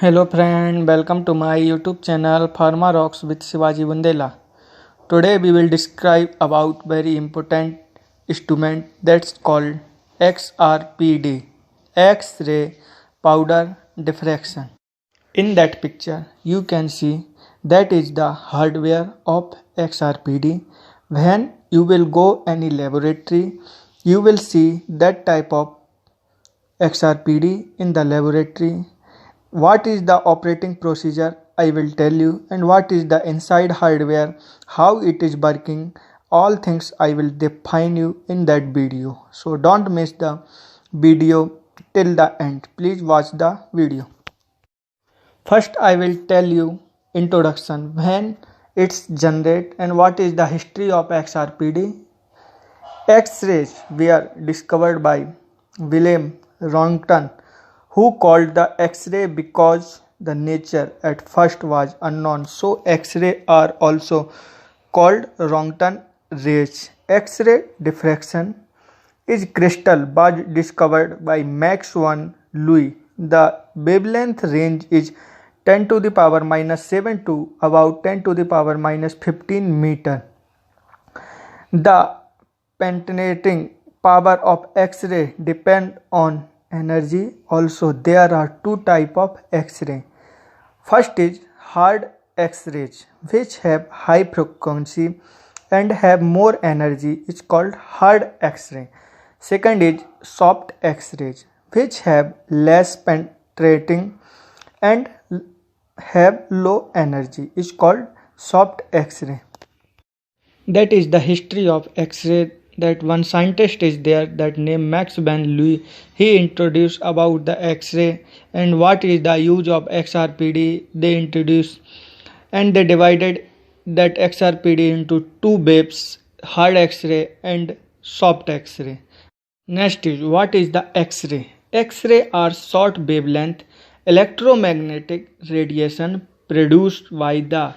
Hello friend, welcome to my YouTube channel Pharma Rocks with Shivaji Bundela. Today we will describe about very important instrument that's called XRPD, X-ray powder diffraction. In that picture you can see that is the hardware of XRPD. When you will go any laboratory, you will see that type of XRPD in the laboratory. What is the operating procedure I will tell you, and what is the inside hardware, how it is working, all things I will define you in that video. So don't miss the video till the end. Please watch the video. First I will tell you introduction, when it's generate and what is the history of XRPD. X-rays were discovered by William Röntgen, who called the X-ray because the nature at first was unknown. So X-ray are also called Röntgen rays. X-ray diffraction is crystal was discovered by Max von Louis. The wavelength range is 10 to the power minus 7 to about 10 to the power minus 15 meter. The penetrating power of X-ray depend on energy. Also there are two type of X-ray. First is hard X-rays, which have high frequency and have more energy, is called hard X-ray. Second is soft X-rays, which have less penetrating and have low energy, is called soft X-ray. That is the history of X-ray. That one scientist is there that named Max van Louis. He introduced about the X-ray and what is the use of XRPD. They introduced and they divided that XRPD into two waves, hard X-ray and soft X-ray. Next is what is the X-ray. X-ray are short wavelength electromagnetic radiation produced by the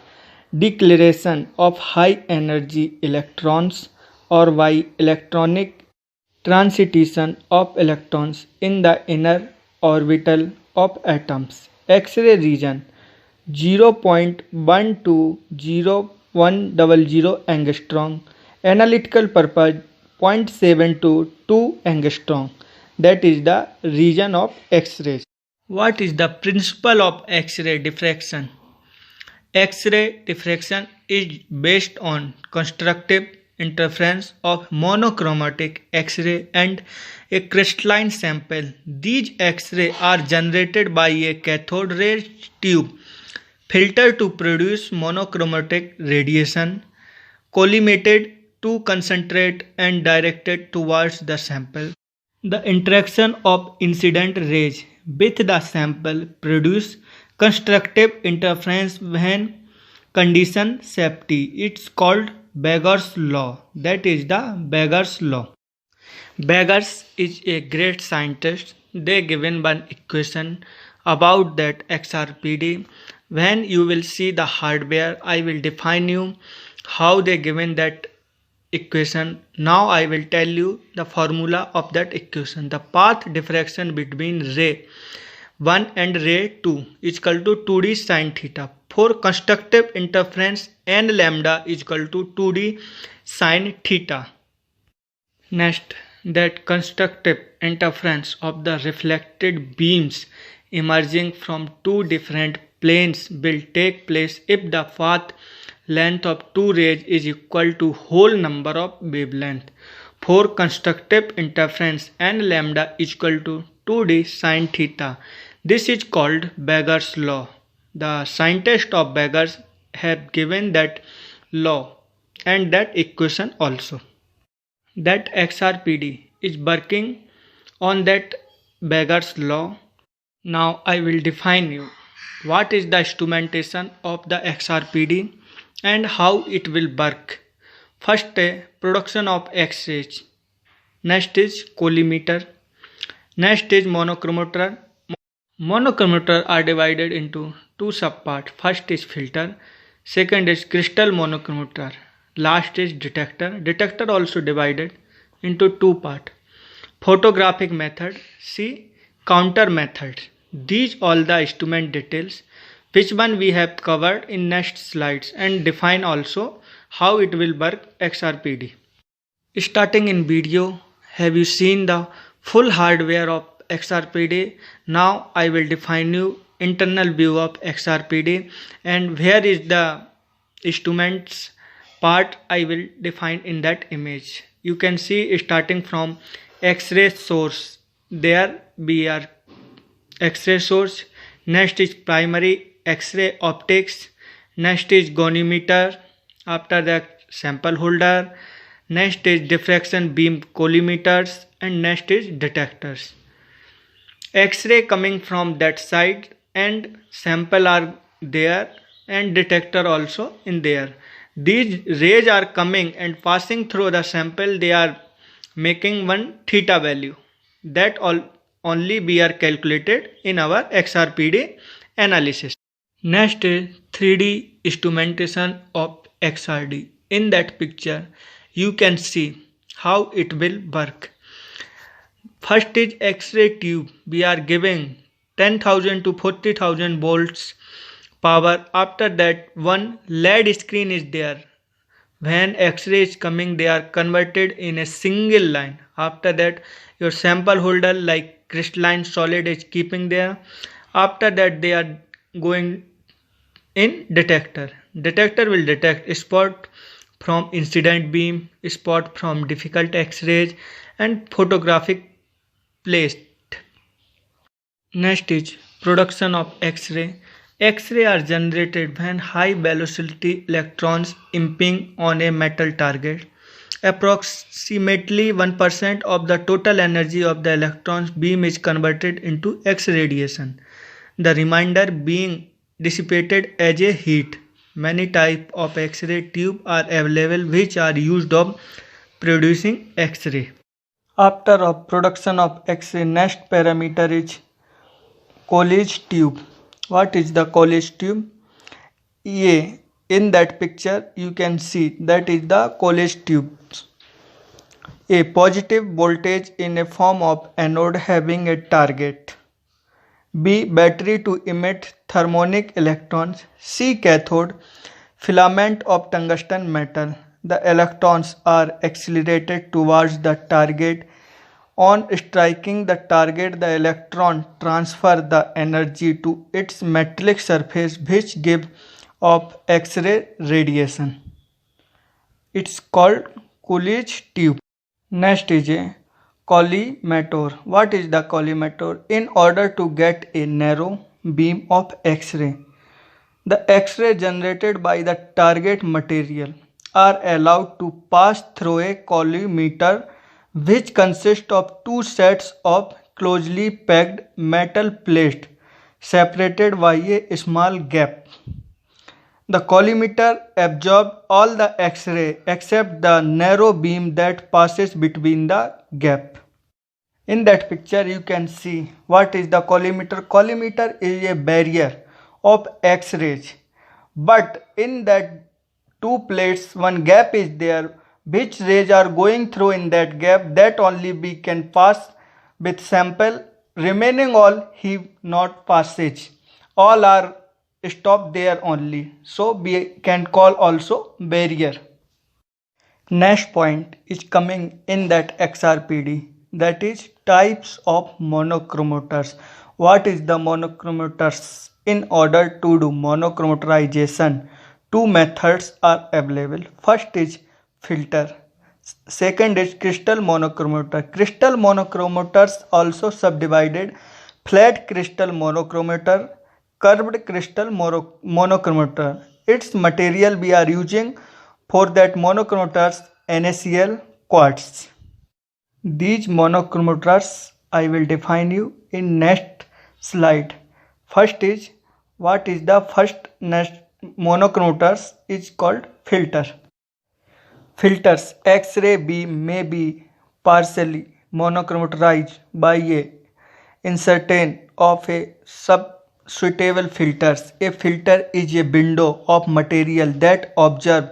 deceleration of high energy electrons or by electronic transition of electrons in the inner orbital of atoms. X-ray region 0.1 to 0.100 angstrom. Analytical purpose 0.7 to 2 angstrom. That is the region of X-rays. What is the principle of X-ray diffraction? X-ray diffraction is based on constructive interference of monochromatic X-ray and a crystalline sample. These X-rays are generated by a cathode ray tube filtered to produce monochromatic radiation, collimated to concentrate and directed towards the sample. The interaction of incident rays with the sample produce constructive interference when condition safety. It's called Beggar's law. That is the Beggar's law. Beggars is a great scientist. They given one equation about that XRPD. When you will see the hardware, I will define you how they given that equation. Now I will tell you the formula of that equation. The path diffraction between ray 1 and ray 2 is equal to 2d sin theta. For constructive interference n lambda is equal to 2d sin theta. Next, that constructive interference of the reflected beams emerging from two different planes will take place if the path length of two rays is equal to whole number of wavelength. For constructive interference n lambda is equal to 2d sin theta. This is called Beggar's law. The scientists of Beggars have given that law and that equation also. That XRPD is working on that Beggar's law. Now I will define you what is the instrumentation of the XRPD and how it will work. First, production of X-rays. Next is collimator. Next is monochromator. Monochromator are divided into two subparts. First is filter. Second is crystal monochromator. Last is detector. Detector also divided into two parts. Photographic method. See counter method. These all the instrument details which one we have covered in next slides and define also how it will work XRPD. Starting in video, have you seen the full hardware of XRPD? Now I will define you internal view of XRPD and where is the instruments part I will define in that image. You can see starting from X-ray source. There we are X-ray source. Next is primary X-ray optics. Next is goniometer. After that sample holder. Next is diffraction beam collimators and next is detectors. X-ray coming from that side and sample are there and detector also in there. These rays are coming and passing through the sample. They are making one theta value that only we are calculated in our XRPD analysis. Next is 3D instrumentation of XRD. In that picture you can see how it will work. First is X-ray tube. We are giving 10,000 to 40,000 volts power. After that one LED screen is there. When X-ray is coming they are converted in a single line. After that your sample holder like crystalline solid is keeping there. After that they are going in detector. Detector will detect spot from incident beam, spot from difficult X-rays and photographic placed. Next is production of X-ray. X-ray are generated when high velocity electrons imping on a metal target. Approximately 1% of the total energy of the electron's beam is converted into X radiation. The remainder being dissipated as a heat. Many types of X-ray tube are available which are used of producing X-ray. After production of X-ray, next parameter is Coolidge tube. What is the Coolidge tube? In that picture you can see that is the Coolidge tube. A positive voltage in a form of anode having a target. B. Battery to emit thermonic electrons. C. Cathode. Filament of tungsten metal. The electrons are accelerated towards the target. On striking the target, the electron transfer the energy to its metallic surface which gives off X-ray radiation. It's called Coolidge tube. Next is a collimator. What is the collimator? In order to get a narrow beam of X-ray, the X-ray generated by the target material are allowed to pass through a collimator which consists of two sets of closely packed metal plates separated by a small gap. The collimator absorbs all the X-ray except the narrow beam that passes between the gap. In that picture you can see what is the collimator. Collimator is a barrier of X-rays, but in that two plates one gap is there which rays are going through in that gap, that only we can pass with sample. Remaining all have not passage, all are stop there only, so we can call also barrier. Next point is coming in that XRPD, that is types of monochromatometers. What is the monochromatometers? In order to do monochromatization, two methods are available. First is filter. Second is crystal monochromator. Crystal monochromators also subdivided: flat crystal monochromator, curved crystal monochromator. Its material we are using for that monochromators NaCl quartz. These monochromators I will define you in next slide. First is what is the first next monochromators is called filter. Filters. X-ray beam may be partially monochromatized by a insertion of a suitable filters. A filter is a window of material that observe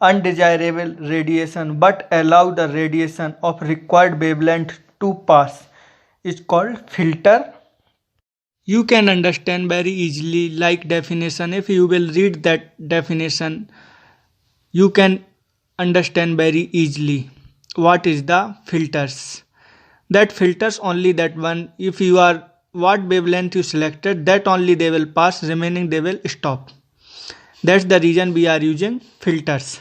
undesirable radiation but allow the radiation of required wavelength to pass. It's called filter. You can understand very easily like definition. If you will read that definition, you can understand very easily what is the filters. That filters only that one. If you are what wavelength you selected, that only they will pass, remaining they will stop. That's the reason we are using filters.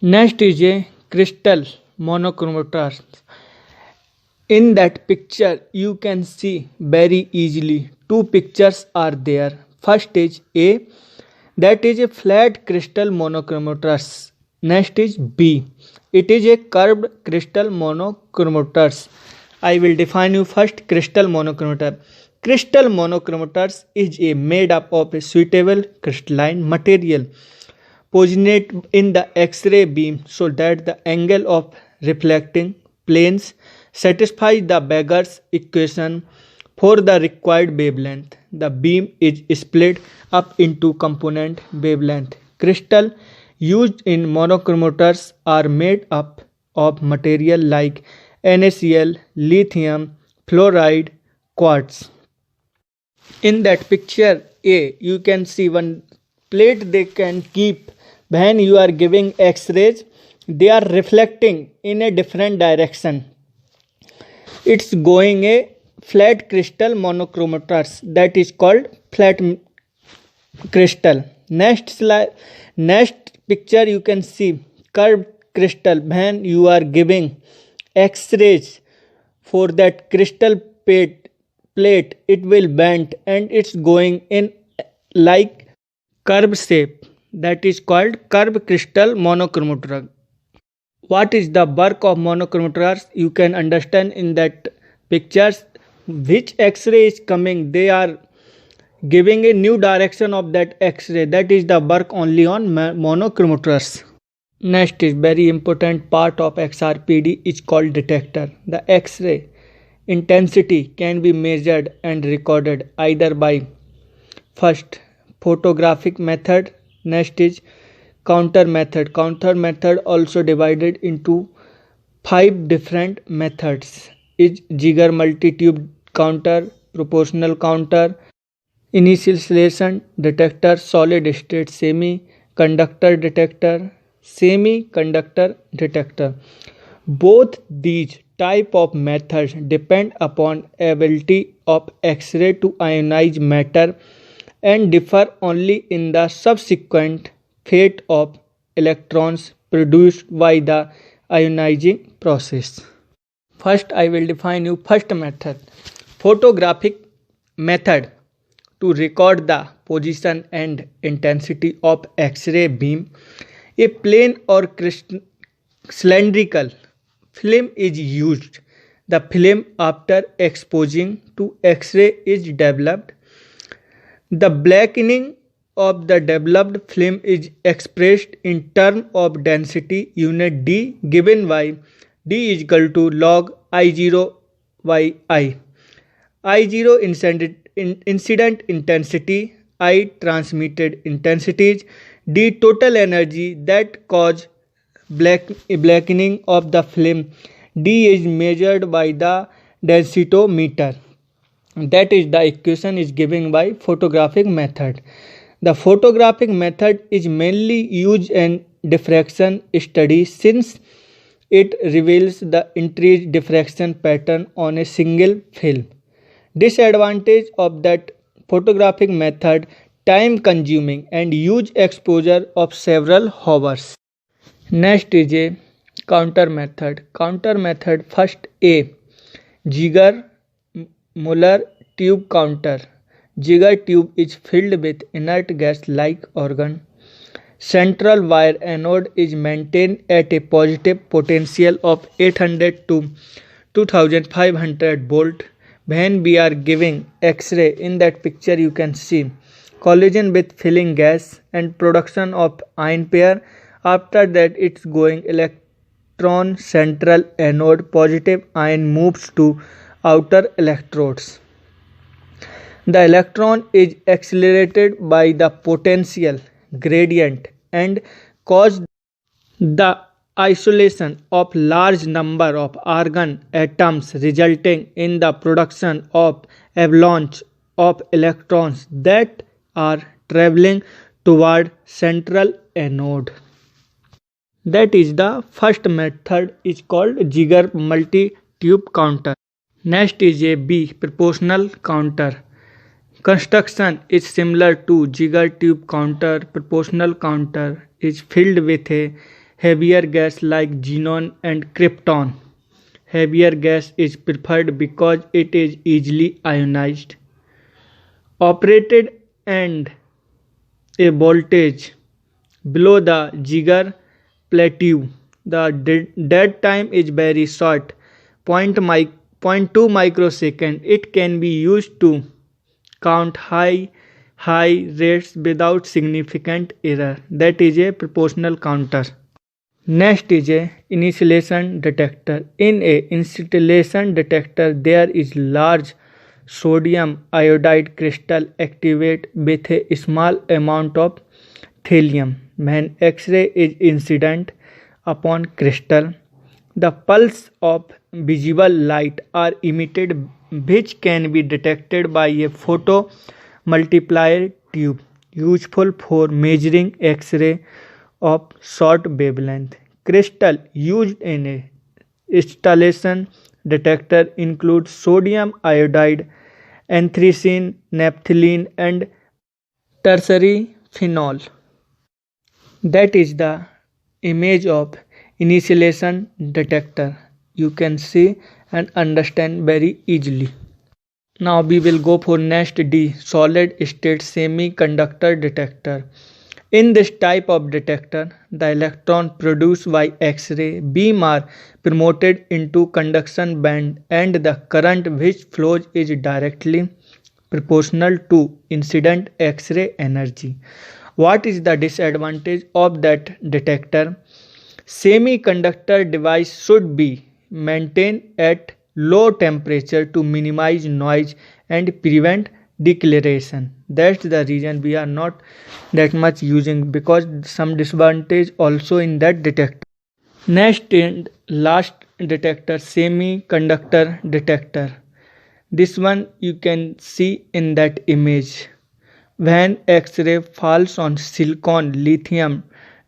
Next is a crystal monochromators. In that picture you can see very easily two pictures are there. First is A, that is a flat crystal monochromators. Next is B, it is a curved crystal monochromators. I will define you first crystal monochromator. Crystal monochromators is a made up of a suitable crystalline material positioned in the X-ray beam so that the angle of reflecting planes satisfies the Beggar's equation for the required wavelength. The beam is split up into component wavelength. Crystal used in monochromators are made up of material like NaCl, lithium, fluoride, quartz. In that picture A, you can see one plate they can keep when you are giving X-rays. They are reflecting in a different direction. It's going a flat crystal monochromators, that is called flat crystal. Next picture you can see curved crystal. When you are giving X-rays for that crystal plate, it will bend and it's going in like curve shape, that is called curved crystal monochromator. What is the work of monochromators? You can understand in that pictures which X-ray is coming, they are giving a new direction of that X-ray. That is the work only on monochromators. Next is very important part of XRPD is called detector. The X-ray intensity can be measured and recorded either by first photographic method. Next is counter method. Counter method also divided into 5 different methods is Ziegler multi-tube counter, proportional counter, initial selection detector, solid state semiconductor detector. Both these type of methods depend upon ability of X-ray to ionize matter and differ only in the subsequent fate of electrons produced by the ionizing process. First I will define you first method, photographic method, to record the position and intensity of X-ray beam. A plain or cylindrical film is used. The film after exposing to X-ray is developed. The blackening of the developed film is expressed in terms of density unit D, given by D is equal to log I0 by I. I0 incident intensity, I transmitted intensities, D total energy that cause blackening of the film. D is measured by the densitometer. That is the equation is given by photographic method. The photographic method is mainly used in diffraction study since it reveals the increased diffraction pattern on a single film. Disadvantage of that photographic method, time consuming and huge exposure of several hours. Next is a counter method. Counter method first A, Ziegler Muller tube counter. Ziegler tube is filled with inert gas like organ. Central wire anode is maintained at a positive potential of 800 to 2500 volt. When we are giving X-ray, in that picture you can see collision with filling gas and production of ion pair. After that it's going electron central anode, positive ion moves to outer electrodes. The electron is accelerated by the potential gradient and cause the isolation of large number of argon atoms, resulting in the production of avalanche of electrons that are traveling toward central anode. That is the first method is called Ziegler multi-tube counter. Next is a B proportional counter. Construction is similar to Ziegler tube counter. Proportional counter is filled with a heavier gas like xenon and krypton. Heavier gas is preferred because it is easily ionized. Operated and a voltage below the Ziegler plateau. The dead time is very short, 0.2 microsecond. It can be used to count high rates without significant error. That is a proportional counter. Next is a insulation detector. In a insulation detector, there is large sodium iodide crystal activate with a small amount of thallium. When X-ray is incident upon crystal, the pulse of visible light are emitted, which can be detected by a photo multiplier tube useful for measuring X-ray of short wavelength. Crystal used in a installation detector include sodium iodide, anthracene, naphthalene, and tertiary phenol. That is the image of insulation detector. You can see and understand very easily. Now we will go for next D, solid state semiconductor detector. In this type of detector, the electron produced by X-ray beam are promoted into conduction band and the current which flows is directly proportional to incident X-ray energy. What is the disadvantage of that detector? Semiconductor device should be maintained at low temperature to minimize noise and prevent deceleration. That's the reason we are not that much using, because some disadvantage also in that detector. Next and last detector, semiconductor detector. This one you can see in that image. When X-ray falls on silicon, lithium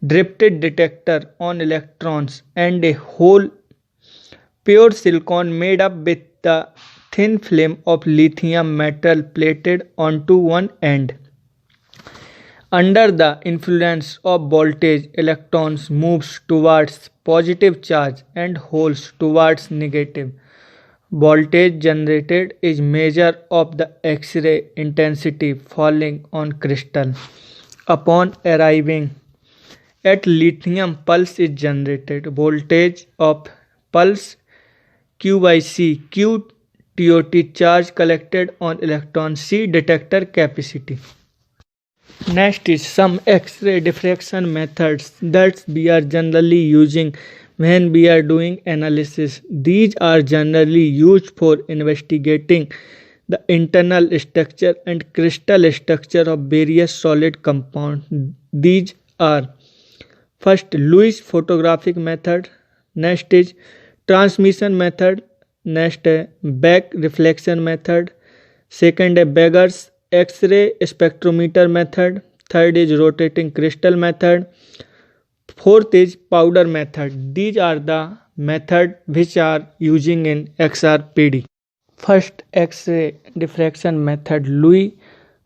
drifted detector on electrons and a whole pure silicon made up with the thin film of lithium metal plated onto one end. Under the influence of voltage, electrons moves towards positive charge and holes towards negative. Voltage generated is measure of the X-ray intensity falling on crystal. Upon arriving at lithium, pulse is generated. Voltage of pulse Q by C. Q TOT charge collected on electron. C detector capacity. Next is some X-ray diffraction methods that we are generally using when we are doing analysis. These are generally used for investigating the internal structure and crystal structure of various solid compounds. These are first Lewis photographic method, next is transmission method, next back reflection method, second Beggar's X-ray spectrometer method, third is rotating crystal method, fourth is powder method. These are the method which are using in XRPD. First X-ray diffraction method, Lewis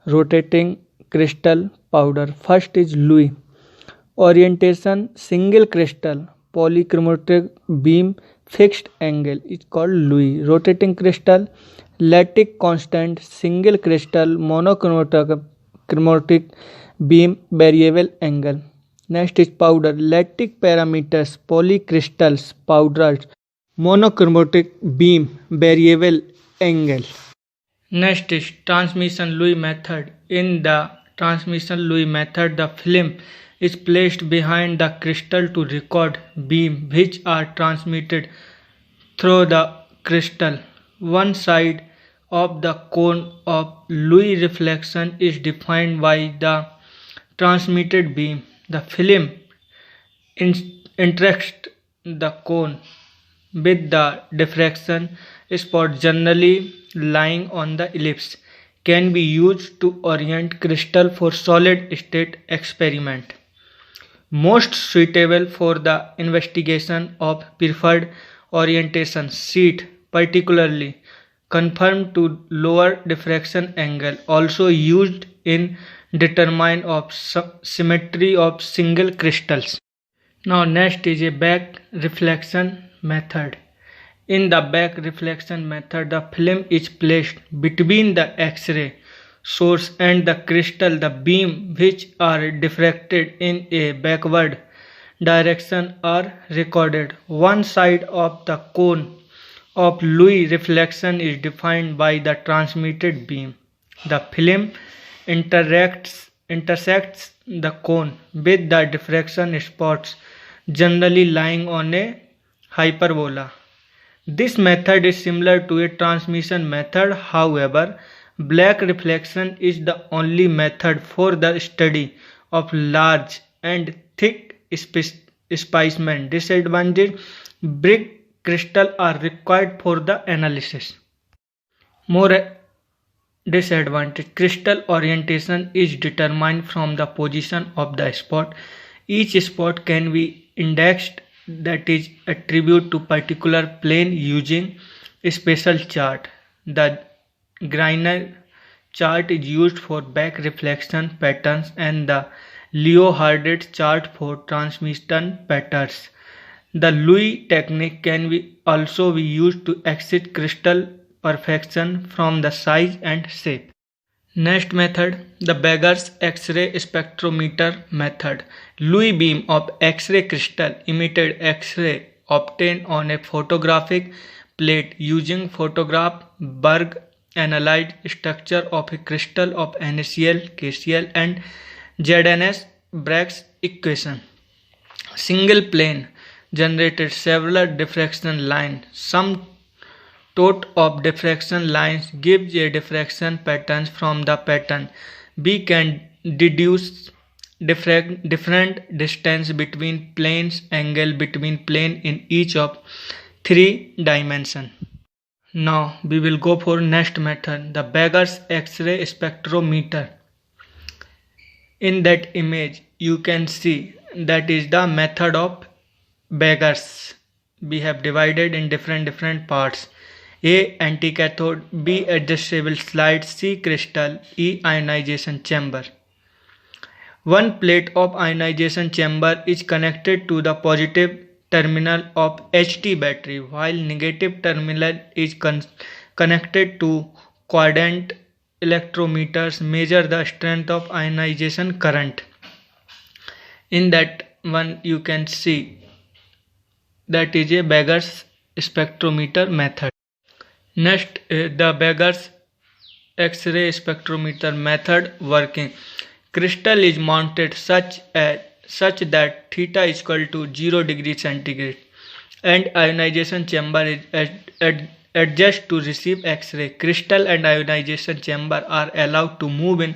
rotating crystal powder. First is Lewis. Orientation single crystal polychromatic beam fixed angle is called Lewis. Rotating crystal lattice constant single crystal monochromatic beam variable angle. Next is powder lattice parameters polycrystals powders monochromatic beam variable angle. Next is transmission Lewis method. In the transmission Lewis method, the film is placed behind the crystal to record beam which are transmitted through the crystal. One side of the cone of Lewis reflection is defined by the transmitted beam. The film interacts the cone with the diffraction spot generally lying on the ellipse. can be used to orient crystal for solid state experiment. Most suitable for the investigation of preferred orientation sheet, particularly conform to lower diffraction angle, also used in determine of symmetry of single crystals. Now next is a back reflection method. In the back reflection method, the film is placed between the X-ray source and the crystal. The beam which are diffracted in a backward direction are recorded. One side of the cone of Louis reflection is defined by the transmitted beam. The film intersects the cone with the diffraction spots generally lying on a hyperbola. This method is similar to a transmission method. However, black reflection is the only method for the study of large and thick specimen. Disadvantage: brick crystal are required for the analysis. More disadvantage: crystal orientation is determined from the position of the spot. Each spot can be indexed, that is attribute to particular plane using a special chart. The Greiner chart is used for back reflection patterns and the Leo-Hardet chart for transmission patterns. The Louis technique can also be used to exit crystal perfection from the size and shape. Next method, the Beggar's X-ray spectrometer method. Louis beam of X-ray crystal emitted X-ray obtained on a photographic plate using photograph Berg analyzed structure of a crystal of NaCl, KCl and ZnS-Bragg's equation. Single plane generated several diffraction lines. Some tot of diffraction lines gives a diffraction patterns. From the pattern, we can deduce different distance between planes, angle between plane in each of 3 dimensions. Now we will go for next method, the Beggar's X-ray spectrometer. In that image you can see that is the method of Beggar's. We have divided in different parts. A. Anticathode. B. Adjustable slide. C. Crystal. E. Ionization chamber. One plate of ionization chamber is connected to the positive terminal of HT battery, while negative terminal is connected to quadrant. Electrometers measure the strength of ionization current. In that one you can see that is a Beggar's spectrometer method. Next, the Beggar's X-ray spectrometer method working. Crystal is mounted such that theta is equal to 0 degree centigrade and ionization chamber is adjusted to receive X-ray. Crystal and ionization chamber are allowed to move in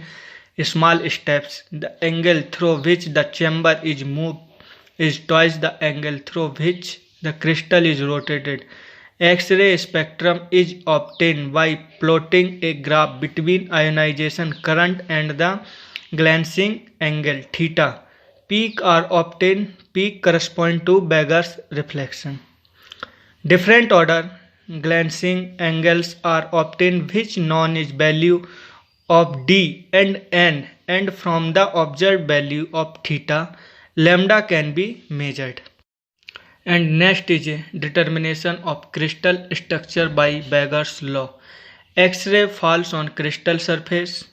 small steps. The angle through which the chamber is moved is twice the angle through which the crystal is rotated. X-ray spectrum is obtained by plotting a graph between ionization current and the glancing angle theta. Peak are obtained. Peak correspond to Beggar's reflection. Different order glancing angles are obtained which known is value of D and N, and from the observed value of theta, lambda can be measured. And next is a determination of crystal structure by Beggar's law. X-ray falls on crystal surface.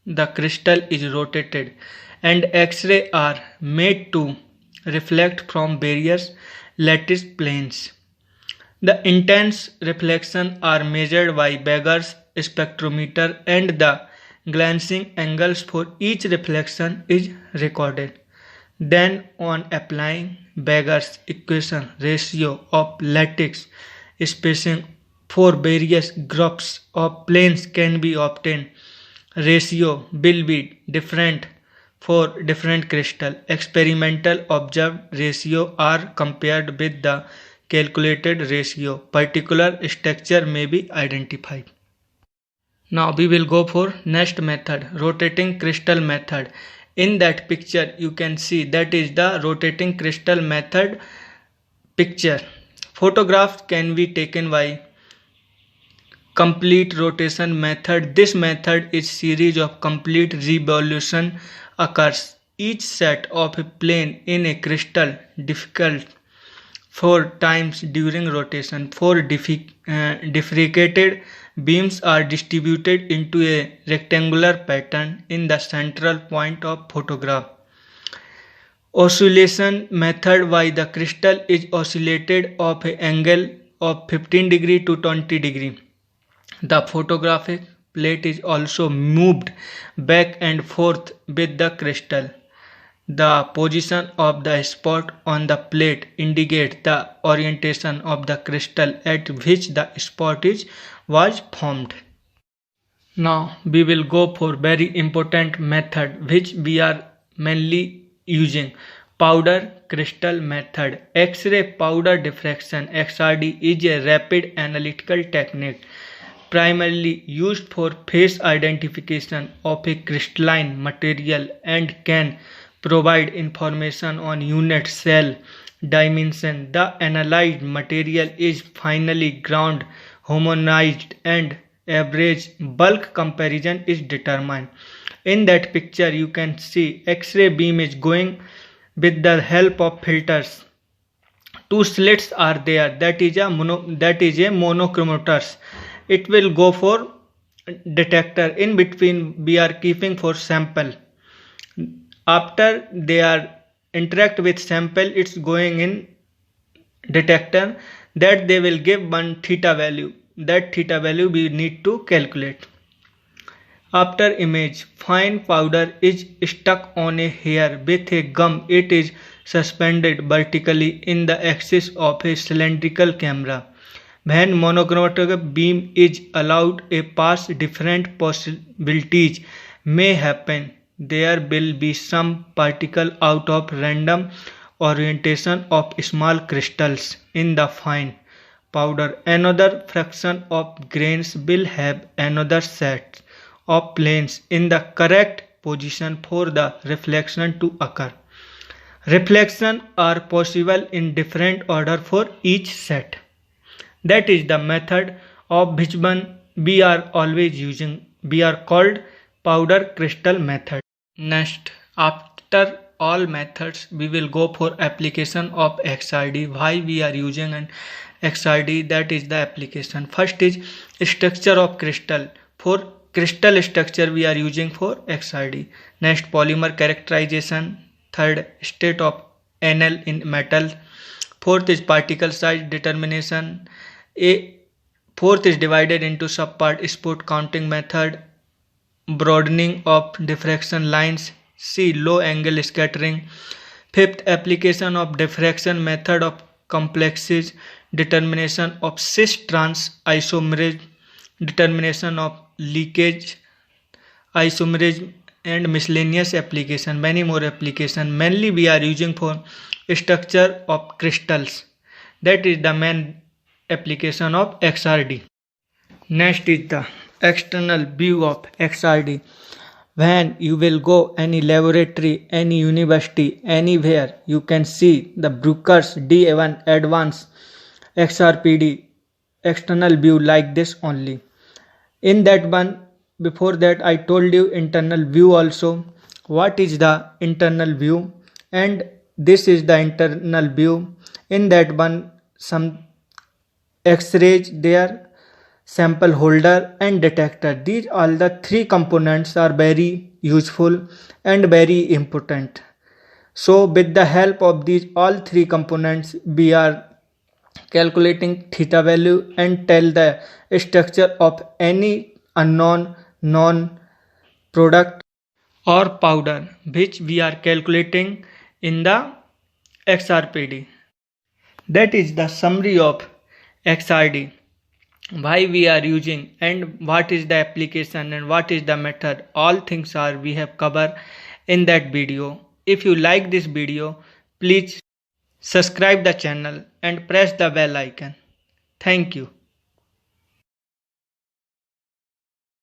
The crystal is rotated and X-ray are made to reflect from various lattice planes. The intense reflection are measured by Beggar's spectrometer and the glancing angles for each reflection is recorded. Then on applying Beggar's equation, ratio of lattice spacing for various groups of planes can be obtained. Ratio will be different for different crystal. Experimental observed ratio are compared with the calculated ratio. Particular structure may be identified. Now we will go for next method, rotating crystal method. In that picture you can see that is the rotating crystal method picture. Photographs can be taken by complete rotation method. This method is series of complete revolution occurs. Each set of a plane in a crystal difficult 4 times during rotation. Four diffracted beams are distributed into a rectangular pattern in the central point of photograph. Oscillation method by the crystal is oscillated of an angle of 15 degree to 20 degree. The photographic plate is also moved back and forth with the crystal. The position of the spot on the plate indicates the orientation of the crystal at which the spot was formed. Now we will go for very important method which we are mainly using, powder crystal method. X-ray powder diffraction XRD is a rapid analytical technique primarily used for face identification of a crystalline material and can provide information on unit cell dimension. The analyzed material is finally ground homogenized and average bulk comparison is determined. In that picture you can see X-ray beam is going with the help of filters. Two slits are there, that is a monochromators. It will go for detector. In between we are keeping for sample. After they are interact with sample, it's going in detector, that they will give one theta value. That theta value we need to calculate. After image, fine powder is stuck on a hair with a gum. It is suspended vertically in the axis of a cylindrical camera. When monochromatic beam is allowed a pass, different possibilities may happen. There will be some particle out of random orientation of small crystals in the fine powder. Another fraction of grains will have another set of planes in the correct position for the reflection to occur. Reflections are possible in different order for each set. That is the method of which one we are always using. We are called powder crystal method. Next, after all methods, we will go for application of XRD. Why we are using an XRD? That is the application. First is structure of crystal. For crystal structure we are using for XRD. Next, polymer characterization. Third, state of NL in metal. Fourth is particle size determination. Fourth is divided into subpart, spot counting method, broadening of diffraction lines. C, low angle scattering. Fifth, application of diffraction method of complexes, determination of cis trans isomerism, determination of leakage isomerism, and miscellaneous application. Many more application. Mainly we are using for structure of crystals. That is the main application of XRD. Next is the external view of XRD. When you will go any laboratory, any university, anywhere, you can see the Bruker's D1 Advanced XRPD external view like this only. In that one, before that I told you internal view also. What is the internal view? And this is the internal view. In that one, some X-rays there, sample holder and detector. These all the three components are very useful and very important. So with the help of these all three components we are calculating theta value and tell the structure of any unknown known product or powder which we are calculating in the XRPD. That is the summary of XRD. Why we are using and what is the application and what is the method. All things are we have covered in that video. If you like this video, please subscribe the channel and press the bell icon. Thank you.